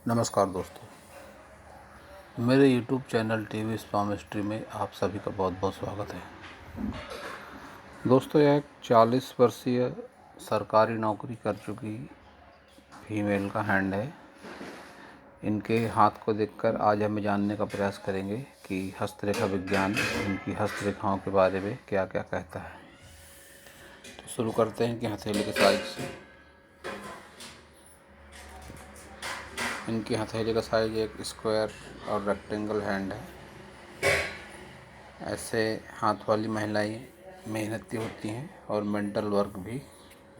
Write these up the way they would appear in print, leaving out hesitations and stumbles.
नमस्कार दोस्तों, मेरे YouTube चैनल टीवी स्पामिस्ट्री में आप सभी का बहुत बहुत स्वागत है। दोस्तों, यह एक 40 वर्षीय सरकारी नौकरी कर चुकी फीमेल का हैंड है। इनके हाथ को देखकर आज हम जानने का प्रयास करेंगे कि हस्तरेखा विज्ञान इनकी हस्तरेखाओं के बारे में क्या क्या कहता है। तो शुरू करते हैं कि हथेली के साइज से। इनकी हथेली का साइज एक स्क्वायर और रेक्टेंगल हैंड है। ऐसे हाथ वाली महिलाएं मेहनती होती हैं और मेंटल वर्क भी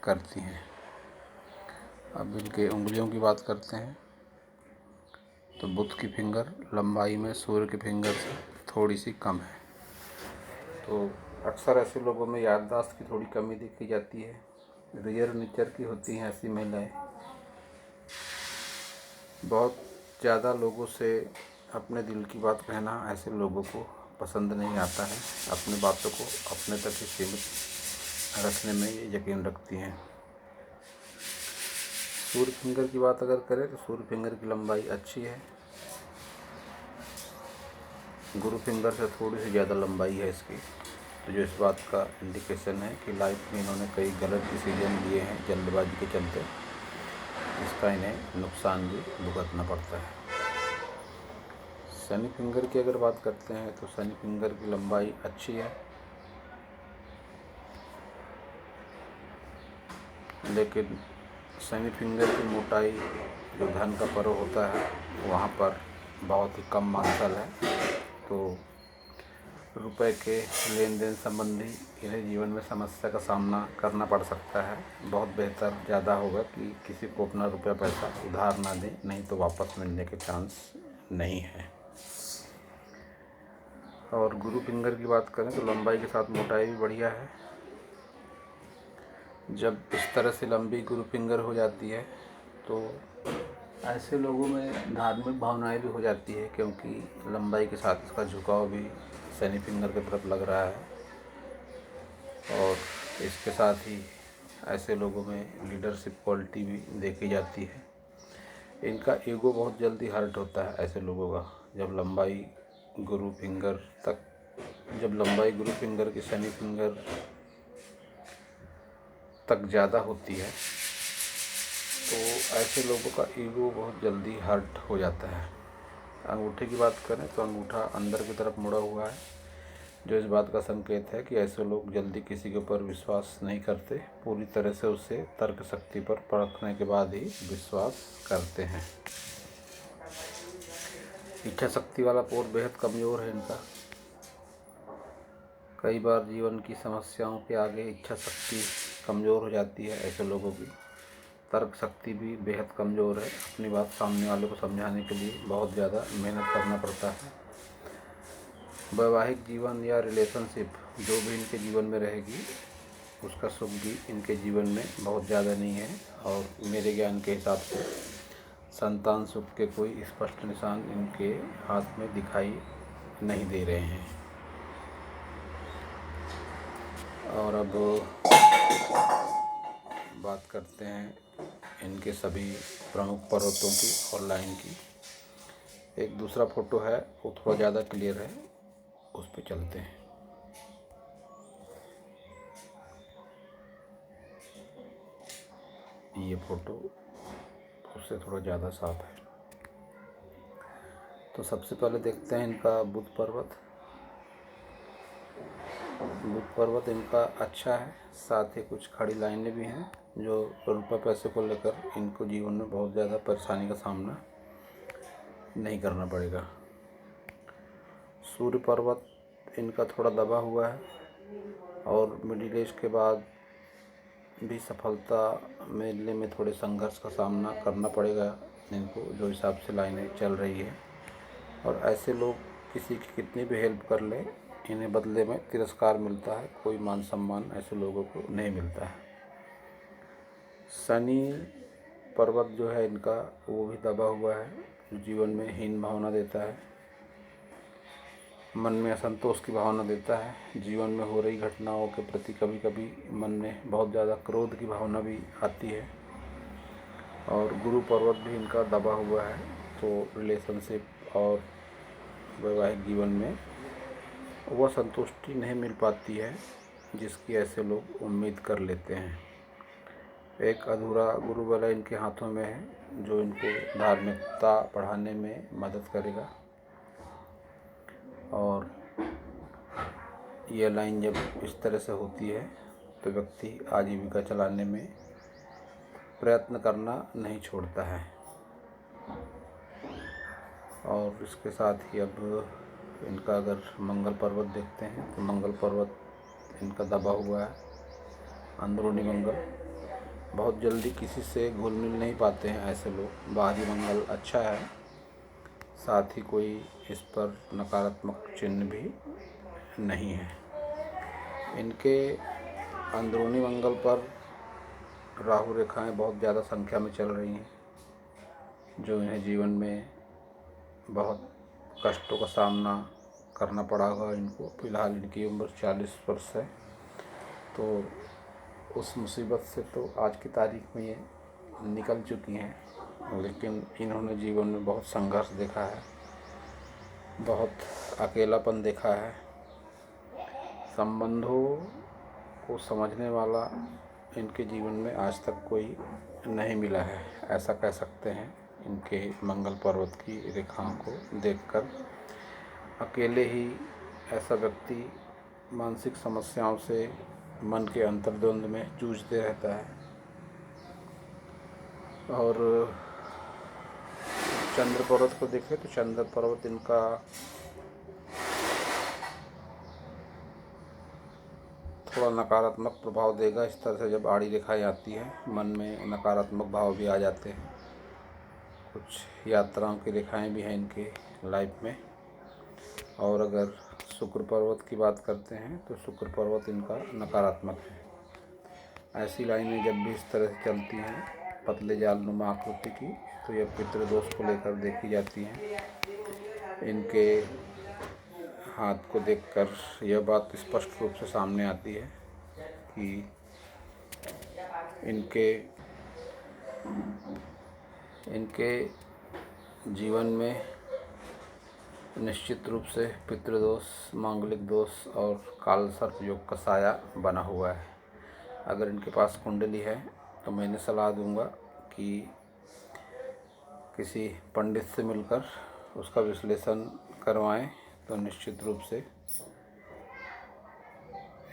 करती हैं। अब इनके उंगलियों की बात करते हैं तो बुध की फिंगर लंबाई में सूर्य के फिंगर से थोड़ी सी कम है। तो अक्सर ऐसे लोगों में याददाश्त की थोड़ी कमी देखी जाती है। रियर नेचर की होती हैं ऐसी महिलाएं। बहुत ज़्यादा लोगों से अपने दिल की बात कहना ऐसे लोगों को पसंद नहीं आता है। अपनी बातों को अपने तक ही सीमित रखने में ये यकीन रखती हैं। सूर्य फिंगर की बात अगर करें तो सूर्य फिंगर की लंबाई अच्छी है। गुरु फिंगर से थोड़ी सी ज़्यादा लंबाई है इसकी, तो जो इस बात का इंडिकेशन है कि लाइफ में इन्होंने कई गलत डिसीजन लिए हैं जल्दबाजी के चलते, इसका इन्हें नुकसान भी भुगतना पड़ता है। शनि फिंगर की अगर बात करते हैं तो शनि फिंगर की लंबाई अच्छी है, लेकिन शनि फिंगर की मोटाई जो धन का पर्व होता है वहाँ पर बहुत ही कम मात्रा है। तो रुपए के लेन देन संबंधी इन्हें जीवन में समस्या का सामना करना पड़ सकता है। बहुत बेहतर ज़्यादा होगा कि किसी को अपना रुपया पैसा उधार ना दें, नहीं तो वापस मिलने के चांस नहीं है। और गुरु फिंगर की बात करें तो लंबाई के साथ मोटाई भी बढ़िया है। जब इस तरह से लंबी गुरु फिंगर हो जाती है तो ऐसे लोगों में धार्मिक भावनाएं भी हो जाती है, क्योंकि लंबाई के साथ इसका झुकाव भी शनि फिंगर की तरफ लग रहा है। और इसके साथ ही ऐसे लोगों में लीडरशिप क्वालिटी भी देखी जाती है। इनका ईगो बहुत जल्दी हर्ट होता है ऐसे लोगों का। जब लंबाई गुरु फिंगर की शनि फिंगर तक ज़्यादा होती है तो ऐसे लोगों का ईगो बहुत जल्दी हर्ट हो जाता है। अंगूठे की बात करें तो अंगूठा अंदर की तरफ मुड़ा हुआ है, जो इस बात का संकेत है कि ऐसे लोग जल्दी किसी के ऊपर विश्वास नहीं करते। पूरी तरह से उसे तर्क शक्ति पर परखने के बाद ही विश्वास करते हैं। इच्छा शक्ति वाला पोर बेहद कमज़ोर है इनका। कई बार जीवन की समस्याओं के आगे इच्छा शक्ति कमज़ोर हो जाती है ऐसे लोगों की। तर्क शक्ति भी बेहद कमज़ोर है। अपनी बात सामने वाले को समझाने के लिए बहुत ज़्यादा मेहनत करना पड़ता है। वैवाहिक जीवन या रिलेशनशिप जो भी इनके जीवन में रहेगी उसका सुख भी इनके जीवन में बहुत ज़्यादा नहीं है। और मेरे ज्ञान के हिसाब से संतान सुख के कोई स्पष्ट निशान इनके हाथ में दिखाई नहीं दे रहे हैं। और अब बात करते हैं इनके सभी प्रमुख पर्वतों की और लाइन की। एक दूसरा फोटो है वो थोड़ा ज़्यादा क्लियर है, उस पर चलते हैं। ये फोटो उससे थोड़ा ज़्यादा साफ है। तो सबसे पहले देखते हैं इनका बुध पर्वत। बुध पर्वत इनका अच्छा है, साथ ही कुछ खड़ी लाइनें भी हैं जो रुपये पैसे को लेकर इनको जीवन में बहुत ज़्यादा परेशानी का सामना नहीं करना पड़ेगा। सूर्य पर्वत इनका थोड़ा दबा हुआ है और मिडिल एज के बाद भी सफलता मिलने में थोड़े संघर्ष का सामना करना पड़ेगा इनको, जो हिसाब से लाइनें चल रही है। और ऐसे लोग किसी की कितनी भी हेल्प कर लें, इन्हें बदले में तिरस्कार मिलता है, कोई मान सम्मान ऐसे लोगों को नहीं मिलता है। शनि पर्वत जो है इनका वो भी दबा हुआ है, जो जीवन में हीन भावना देता है, मन में असंतोष की भावना देता है। जीवन में हो रही घटनाओं के प्रति कभी कभी मन में बहुत ज़्यादा क्रोध की भावना भी आती है। और गुरु पर्वत भी इनका दबा हुआ है, तो रिलेशनशिप और वैवाहिक जीवन में वह संतुष्टि नहीं मिल पाती है जिसकी ऐसे लोग उम्मीद कर लेते हैं। एक अधूरा गुरु बल इनके हाथों में है जो इनको धार्मिकता बढ़ाने में मदद करेगा, और ये लाइन जब इस तरह से होती है तो व्यक्ति आजीविका चलाने में प्रयत्न करना नहीं छोड़ता है। और इसके साथ ही अब इनका अगर मंगल पर्वत देखते हैं तो मंगल पर्वत इनका दबा हुआ है, अंदरूनी मंगल। बहुत जल्दी किसी से घुल मिल नहीं पाते हैं ऐसे लोग। बाहरी मंगल अच्छा है, साथ ही कोई इस पर नकारात्मक चिन्ह भी नहीं है। इनके अंदरूनी मंगल पर राहु रेखाएं बहुत ज़्यादा संख्या में चल रही हैं, जो इन्हें जीवन में बहुत कष्टों का सामना करना पड़ा होगा इनको। फिलहाल इनकी उम्र 40 वर्ष है, तो उस मुसीबत से तो आज की तारीख में ये निकल चुकी हैं, लेकिन इन्होंने जीवन में बहुत संघर्ष देखा है, बहुत अकेलापन देखा है। संबंधों को समझने वाला इनके जीवन में आज तक कोई नहीं मिला है, ऐसा कह सकते हैं इनके मंगल पर्वत की रेखाओं को देखकर। अकेले ही ऐसा व्यक्ति मानसिक समस्याओं से मन के अंतर्द्वंद में जूझते रहता है। और चंद्र पर्वत को देखें तो चंद्र पर्वत इनका थोड़ा नकारात्मक प्रभाव देगा। इस तरह से जब आड़ी रेखाएं आती है मन में नकारात्मक भाव भी आ जाते हैं। कुछ यात्राओं की रेखाएं भी हैं इनके लाइफ में। और अगर शुक्र पर्वत की बात करते हैं तो शुक्र पर्वत इनका नकारात्मक है। ऐसी लाइनें जब भी इस तरह से चलती हैं पतले जालनुमा आकृति की, तो यह पितृदोष को लेकर देखी जाती हैं। इनके हाथ को देखकर यह बात स्पष्ट रूप से सामने आती है कि इनके जीवन में निश्चित रूप से पितृदोष, मांगलिक दोष और काल सर्प योग का साया बना हुआ है। अगर इनके पास कुंडली है तो मैंने सलाह दूंगा कि किसी पंडित से मिलकर उसका विश्लेषण करवाएं, तो निश्चित रूप से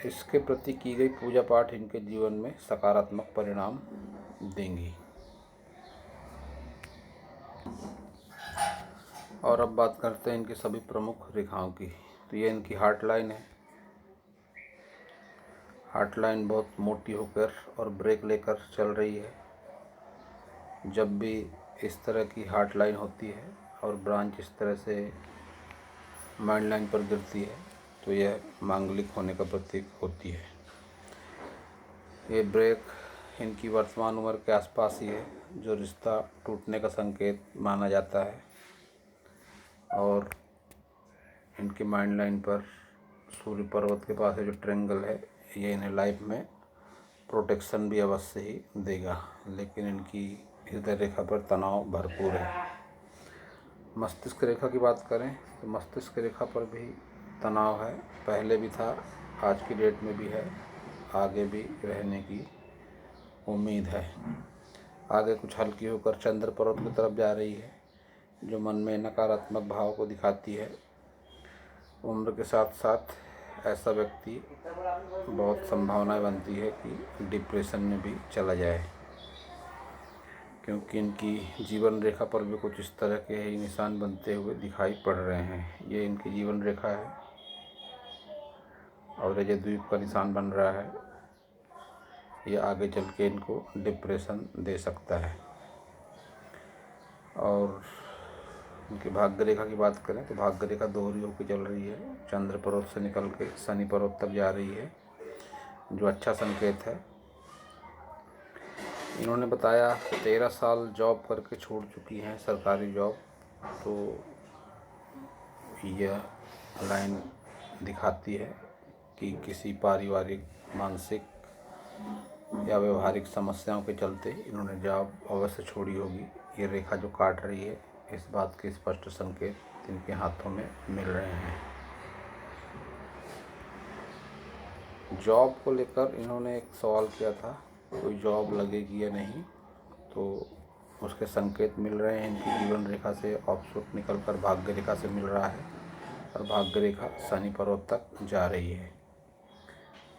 इसके प्रति की गई पूजा पाठ इनके जीवन में सकारात्मक परिणाम देंगी। और अब बात करते हैं इनकी सभी प्रमुख रेखाओं की। तो ये इनकी हार्ट लाइन है। हार्ट लाइन बहुत मोटी होकर और ब्रेक लेकर चल रही है। जब भी इस तरह की हार्ट लाइन होती है और ब्रांच इस तरह से माइंड लाइन पर गिरती है तो यह मांगलिक होने का प्रतीक होती है। ये ब्रेक इनकी वर्तमान उम्र के आसपास ही है, जो रिश्ता टूटने का संकेत माना जाता है। और इनके माइंड लाइन पर सूर्य पर्वत के पास जो ट्रेंगल है, ये इन्हें लाइफ में प्रोटेक्शन भी अवश्य ही देगा, लेकिन इनकी हृदय रेखा पर तनाव भरपूर है। मस्तिष्क रेखा की बात करें तो मस्तिष्क रेखा पर भी तनाव है, पहले भी था, आज की डेट में भी है, आगे भी रहने की उम्मीद है। आगे कुछ हल्की होकर चंद्र पर्वत की तरफ जा रही है, जो मन में नकारात्मक भाव को दिखाती है। उम्र के साथ साथ ऐसा व्यक्ति बहुत संभावनाएं बनती है कि डिप्रेशन में भी चला जाए, क्योंकि इनकी जीवन रेखा पर भी कुछ इस तरह के ही निशान बनते हुए दिखाई पड़ रहे हैं। ये इनकी जीवन रेखा है और ये द्वीप का निशान बन रहा है। ये आगे चल के इनको डिप्रेशन दे सकता है। और इनकी भाग्य रेखा की बात करें तो भाग्य रेखा दोहरी होकर चल रही है, चंद्र पर्वत से निकल के शनि पर्वत तक जा रही है, जो अच्छा संकेत है। इन्होंने बताया 13 साल जॉब करके छोड़ चुकी हैं, सरकारी जॉब, तो यह लाइन दिखाती है कि किसी पारिवारिक, मानसिक या व्यवहारिक समस्याओं के चलते इन्होंने जॉब अवश्य छोड़ी होगी। ये रेखा जो काट रही है, इस बात के स्पष्ट संकेत इनके हाथों में मिल रहे हैं। जॉब को लेकर इन्होंने एक सवाल किया था, कोई जॉब लगेगी या नहीं, तो उसके संकेत मिल रहे हैं। इनकी जीवन रेखा से ऑफशूट निकलकर भाग्य रेखा से मिल रहा है और भाग्य रेखा शनि पर्वत तक जा रही है,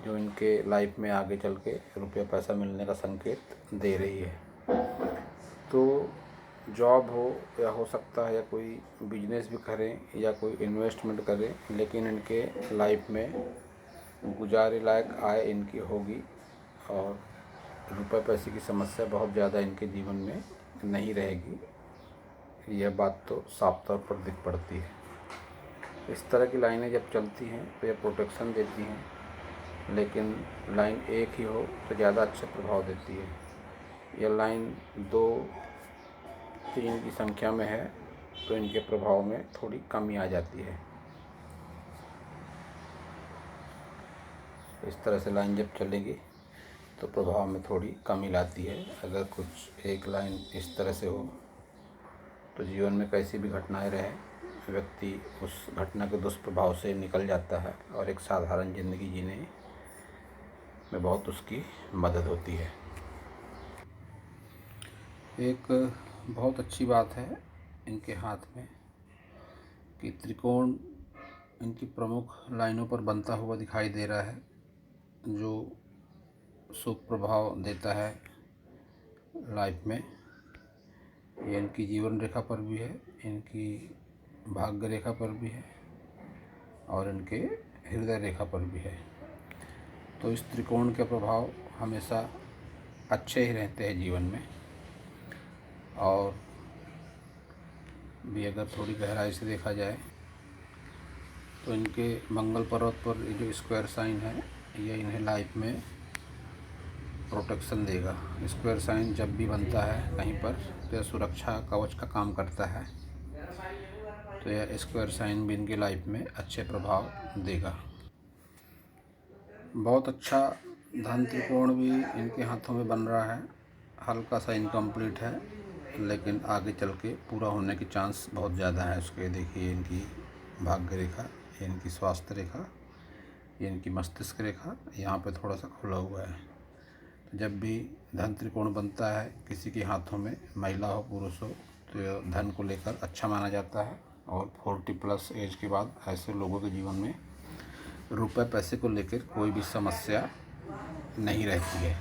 जो इनके लाइफ में आगे चल के रुपया पैसा मिलने का संकेत दे रही है। तो जॉब हो या हो सकता है या कोई बिजनेस भी करें या कोई इन्वेस्टमेंट करें, लेकिन इनके लाइफ में गुजारे लायक आय इनकी होगी और रुपये पैसे की समस्या बहुत ज़्यादा इनके जीवन में नहीं रहेगी। यह बात तो साफ तौर पर दिख पड़ती है। इस तरह की लाइनें जब चलती हैं तो यह प्रोटेक्शन देती हैं, लेकिन लाइन एक ही हो तो ज़्यादा अच्छा प्रभाव देती है। यह लाइन 2-3 की संख्या में है तो इनके प्रभाव में थोड़ी कमी आ जाती है। इस तरह से लाइन जब चलेगी तो प्रभाव में थोड़ी कमी लाती है। अगर कुछ एक लाइन इस तरह से हो तो जीवन में कैसी भी घटनाएं रहे, व्यक्ति उस घटना के दुष्प्रभाव से निकल जाता है और एक साधारण ज़िंदगी जीने में बहुत उसकी मदद होती है। एक बहुत अच्छी बात है इनके हाथ में कि त्रिकोण इनकी प्रमुख लाइनों पर बनता हुआ दिखाई दे रहा है, जो शुभ प्रभाव देता है लाइफ में। ये इनकी जीवन रेखा पर भी है, इनकी भाग्य रेखा पर भी है और इनके हृदय रेखा पर भी है। तो इस त्रिकोण के प्रभाव हमेशा अच्छे ही रहते हैं जीवन में। और भी अगर थोड़ी गहराई से देखा जाए तो इनके मंगल पर्वत पर ये जो स्क्वायर साइन है, ये इन्हें लाइफ में प्रोटेक्शन देगा। स्क्वायर साइन जब भी बनता है कहीं पर तो यह सुरक्षा कवच का काम करता है। तो यह स्क्वायर साइन भी इनकी लाइफ में अच्छे प्रभाव देगा। बहुत अच्छा धन त्रिकोण भी इनके हाथों में बन रहा है। हल्का सा इनकम्प्लीट है, लेकिन आगे चल के पूरा होने के चांस बहुत ज़्यादा है उसके। देखिए इनकी भाग्य रेखा, ये इनकी स्वास्थ्य रेखा, ये इनकी मस्तिष्क रेखा, यहाँ पे थोड़ा सा खुला हुआ है। तो जब भी धन त्रिकोण बनता है किसी के हाथों में, महिला हो पुरुष हो, तो धन को लेकर अच्छा माना जाता है। और 40+ एज के बाद ऐसे लोगों के जीवन में रुपए पैसे को लेकर कोई भी समस्या नहीं रहती है।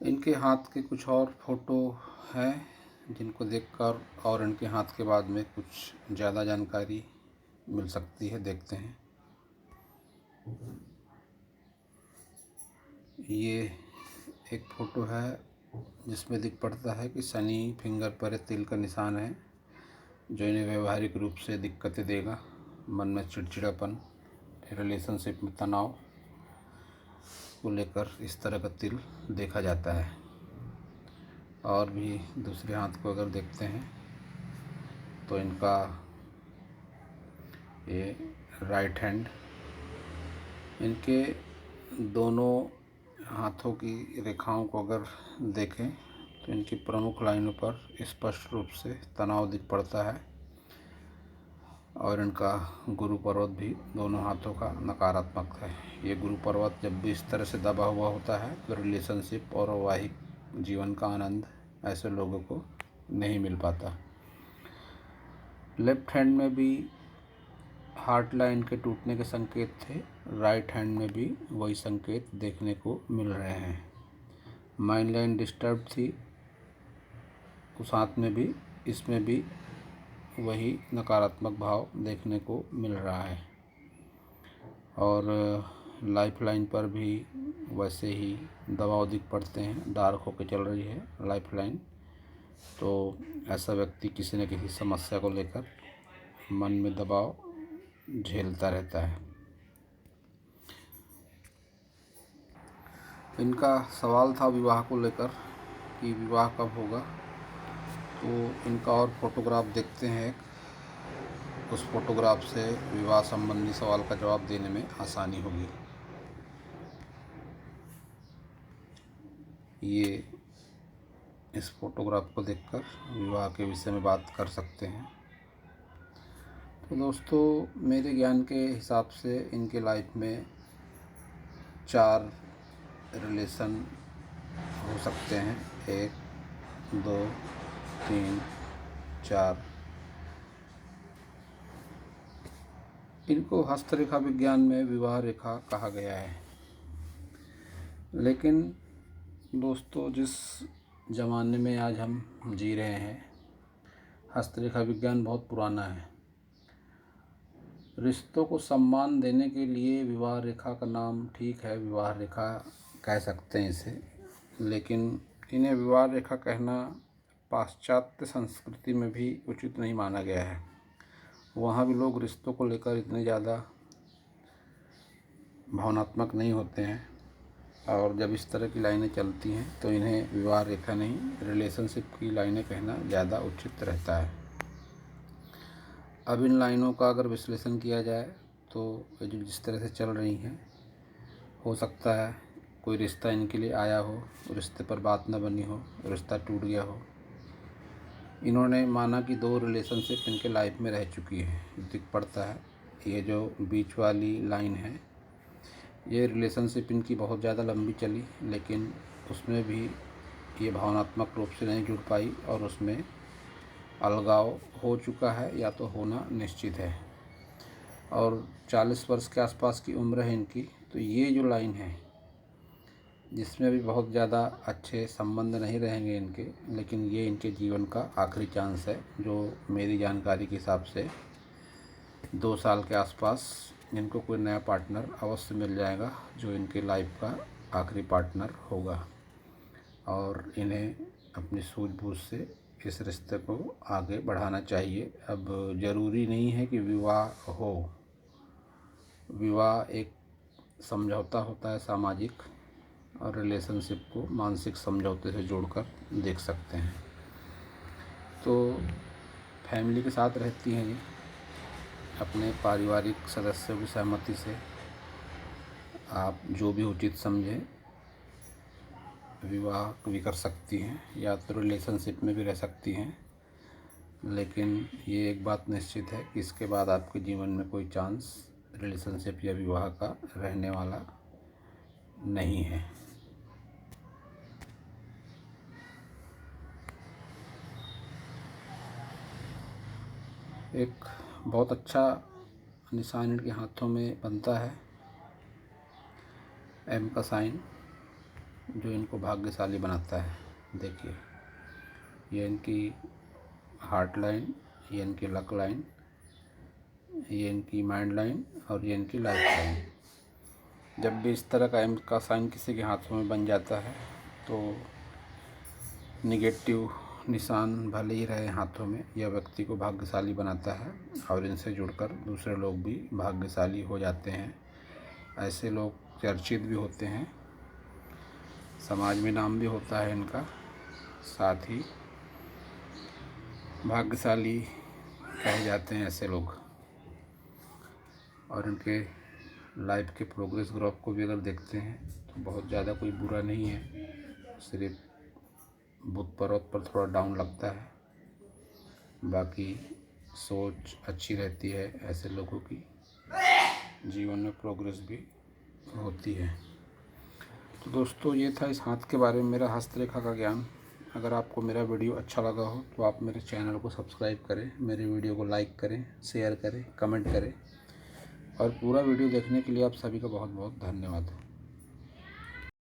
इनके हाथ के कुछ और फोटो हैं जिनको देखकर और इनके हाथ के बाद में कुछ ज़्यादा जानकारी मिल सकती है। देखते हैं। ये एक फ़ोटो है जिसमें दिख पड़ता है कि शनि फिंगर पर तिल का निशान है, जो इन्हें व्यवहारिक रूप से दिक्कतें देगा। मन में चिड़चिड़ापन, रिलेशनशिप में तनाव को लेकर इस तरह का तिल देखा जाता है। और भी दूसरे हाथ को अगर देखते हैं तो इनका ये राइट हैंड, इनके दोनों हाथों की रेखाओं को अगर देखें तो इनकी प्रमुख लाइनों पर स्पष्ट रूप से तनाव दिख पड़ता है। और इनका गुरु पर्वत भी दोनों हाथों का नकारात्मक है। ये गुरु पर्वत जब भी इस तरह से दबा हुआ होता है तो रिलेशनशिप और वैवाहिक जीवन का आनंद ऐसे लोगों को नहीं मिल पाता। लेफ्ट हैंड में भी हार्ट लाइन के टूटने के संकेत थे, राइट हैंड में भी वही संकेत देखने को मिल रहे हैं। माइंड लाइन डिस्टर्ब थी उस हाथ में भी, इसमें भी वही नकारात्मक भाव देखने को मिल रहा है। और लाइफ लाइन पर भी वैसे ही दबाव दिख पड़ते हैं, डार्क होकर चल रही है लाइफ लाइन। तो ऐसा व्यक्ति किसी न किसी समस्या को लेकर मन में दबाव झेलता रहता है। इनका सवाल था विवाह को लेकर कि विवाह कब होगा, तो इनका और फोटोग्राफ देखते हैं। उस फोटोग्राफ से विवाह संबंधी सवाल का जवाब देने में आसानी होगी। ये इस फोटोग्राफ को देखकर विवाह के विषय में बात कर सकते हैं। तो दोस्तों, मेरे ज्ञान के हिसाब से इनके लाइफ में 4 रिलेशन हो सकते हैं। 1, 2, 3, 4। इनको हस्तरेखा विज्ञान में विवाह रेखा कहा गया है। लेकिन दोस्तों, जिस ज़माने में आज हम जी रहे हैं, हस्तरेखा विज्ञान बहुत पुराना है। रिश्तों को सम्मान देने के लिए विवाह रेखा का नाम ठीक है, विवाह रेखा कह सकते हैं इसे, लेकिन इन्हें विवाह रेखा कहना पाश्चात्य संस्कृति में भी उचित नहीं माना गया है। वहाँ भी लोग रिश्तों को लेकर इतने ज़्यादा भावनात्मक नहीं होते हैं, और जब इस तरह की लाइनें चलती हैं तो इन्हें विवाह रेखा नहीं, रिलेशनशिप की लाइनें कहना ज़्यादा उचित रहता है। अब इन लाइनों का अगर विश्लेषण किया जाए तो ये जो जिस तरह से चल रही हैं, हो सकता है कोई रिश्ता इनके लिए आया हो, रिश्ते पर बात न बनी हो, रिश्ता टूट गया हो। इन्होंने माना कि 2 रिलेशनशिप इनके लाइफ में रह चुकी है। दिख पड़ता है ये जो बीच वाली लाइन है, ये रिलेशनशिप इनकी बहुत ज़्यादा लंबी चली, लेकिन उसमें भी ये भावनात्मक रूप से नहीं जुड़ पाई और उसमें अलगाव हो चुका है या तो होना निश्चित है। और 40 वर्ष के आसपास की उम्र है इनकी। तो ये जो लाइन है, जिसमें भी बहुत ज़्यादा अच्छे संबंध नहीं रहेंगे इनके, लेकिन ये इनके जीवन का आखिरी चांस है, जो मेरी जानकारी के हिसाब से 2 साल के आसपास इनको कोई नया पार्टनर अवश्य मिल जाएगा, जो इनके लाइफ का आखिरी पार्टनर होगा। और इन्हें अपनी सूझबूझ से इस रिश्ते को आगे बढ़ाना चाहिए। अब ज़रूरी नहीं है कि विवाह हो। विवाह एक समझौता होता है सामाजिक, और रिलेशनशिप को मानसिक समझौते से जोड़कर देख सकते हैं। तो फैमिली के साथ रहती हैं ये, अपने पारिवारिक सदस्यों की सहमति से आप जो भी उचित समझें विवाह भी कर सकती हैं, या तो रिलेशनशिप में भी रह सकती हैं। लेकिन ये एक बात निश्चित है कि इसके बाद आपके जीवन में कोई चांस रिलेशनशिप या विवाह का रहने वाला नहीं है। एक बहुत अच्छा निशान इनके हाथों में बनता है, एम का साइन, जो इनको भाग्यशाली बनाता है। देखिए, ये इनकी हार्ट लाइन, ये इनकी लक लाइन, ये इनकी माइंड लाइन, और ये इनकी लाइफ लाइन। जब भी इस तरह का एम का साइन किसी के हाथों में बन जाता है तो निगेटिव निशान भले ही रहे हाथों में, यह व्यक्ति को भाग्यशाली बनाता है, और इनसे जुड़कर दूसरे लोग भी भाग्यशाली हो जाते हैं। ऐसे लोग चर्चित भी होते हैं, समाज में नाम भी होता है इनका, साथ ही भाग्यशाली कहे जाते हैं ऐसे लोग। और इनके लाइफ के प्रोग्रेस ग्राफ को भी अगर देखते हैं तो बहुत ज़्यादा कोई बुरा नहीं है, सिर्फ बुध पर्वत पर थोड़ा डाउन लगता है, बाकी सोच अच्छी रहती है। ऐसे लोगों की जीवन में प्रोग्रेस भी होती है। तो दोस्तों, ये था इस हाथ के बारे में मेरा हस्तरेखा का ज्ञान। अगर आपको मेरा वीडियो अच्छा लगा हो तो आप मेरे चैनल को सब्सक्राइब करें, मेरे वीडियो को लाइक करें, शेयर करें, कमेंट करें, और पूरा वीडियो देखने के लिए आप सभी का बहुत बहुत धन्यवाद।